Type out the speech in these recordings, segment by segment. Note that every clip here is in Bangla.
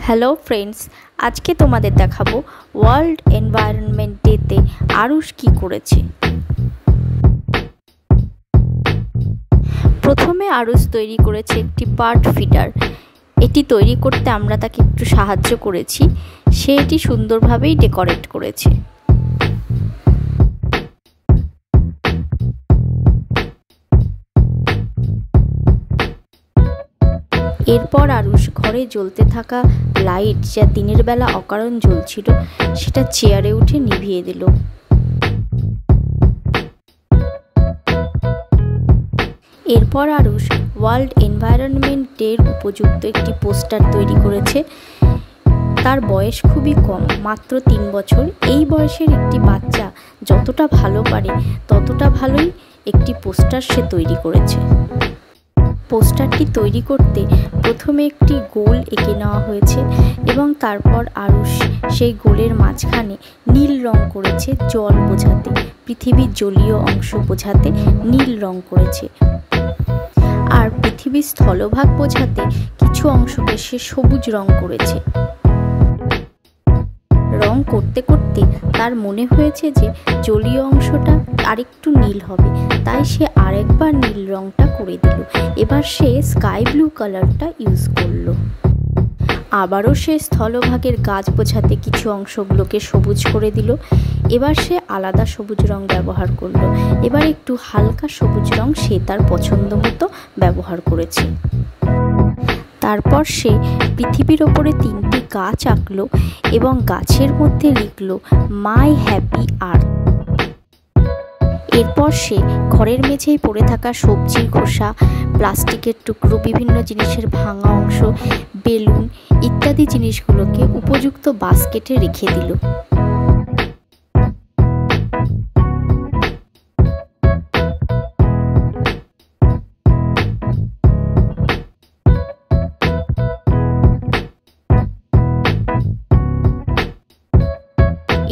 হ্যালো ফ্রেন্ডস, আজকে তোমাদের দেখাবো ওয়ার্ল্ড এনভায়রনমেন্ট ডেতে আরুষ কি করেছে। প্রথমে আরুষ তৈরি করেছে একটি বার্ড ফিডার। এটি তৈরি করতে আমরা তাকে একটু সাহায্য করেছি, সে এটি সুন্দরভাবেই ডেকোরেট করেছে। এরপর আরুষ ঘরে জ্বলতে থাকা লাইট, যা দিনের বেলা অকারণ জ্বলছিল, সেটা চেয়ারে উঠে নিভিয়ে দিল। এরপর আরুষ ওয়ার্ল্ড এনভায়রনমেন্ট ডের উপযুক্ত একটি পোস্টার তৈরি করেছে। তার বয়স খুবই কম, মাত্র 3 বছর। এই বয়সের একটি বাচ্চা যতটা ভালো পারে ততটা ভালোই একটি পোস্টার সে তৈরি করেছে। পোস্টারটি তৈরি করতে প্রথমে একটি গোল এঁকে নেওয়া হয়েছে এবং তারপর আরুষ সেই গোলের মাঝখানে নীল রং করেছে জল বোঝাতে, পৃথিবীর জলীয় অংশ বোঝাতে নীল রং করেছে। আর পৃথিবীর স্থলভাগ বোঝাতে কিছু অংশকে সে সবুজ রং করেছে। রং করতে করতে তার মনে হয়েছে যে জলীয় অংশটা আরেকটু নীল হবে, তাই সে আরেকবার নীল রংটা করে দিল। এবার সে স্কাই ব্লু কালারটা ইউজ করলো। আবারও সে স্থলভাগের গাছ বোঝাতে কিছু অংশগুলোকে সবুজ করে দিল। এবার সে আলাদা সবুজ রং ব্যবহার করলো। এবার একটু হালকা সবুজ রং সে তার পছন্দ মতো ব্যবহার করেছে। তারপর সে পৃথিবীর ওপরে 3টি গাছ আঁকলো এবং গাছের মধ্যে লিখল মাই হ্যাপি আর্থ। এরপর সে ঘরের মেঝেয় পড়ে থাকা সবজির খোসা, প্লাস্টিকের টুকরো, বিভিন্ন জিনিসের ভাঙা অংশ, বেলুন ইত্যাদি জিনিসগুলোকে উপযুক্ত বাস্কেটে রেখে দিল।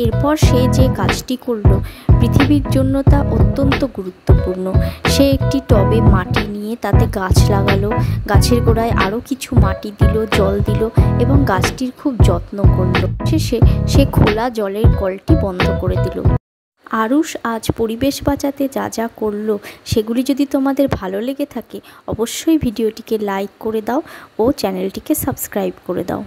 এরপর সে যে কাজটি করলো, পৃথিবীর জন্য তা অত্যন্ত গুরুত্বপূর্ণ। সে একটি টবে মাটি নিয়ে তাতে গাছ লাগালো, গাছের গোড়ায় আরও কিছু মাটি দিল, জল দিল এবং গাছটির খুব যত্ন করলো। শেষে সে খোলা জলের কলটি বন্ধ করে দিল। আরুষ আজ পরিবেশ বাঁচাতে যা যা করলো, সেগুলি যদি তোমাদের ভালো লেগে থাকে অবশ্যই ভিডিওটিকে লাইক করে দাও ও চ্যানেলটিকে সাবস্ক্রাইব করে দাও।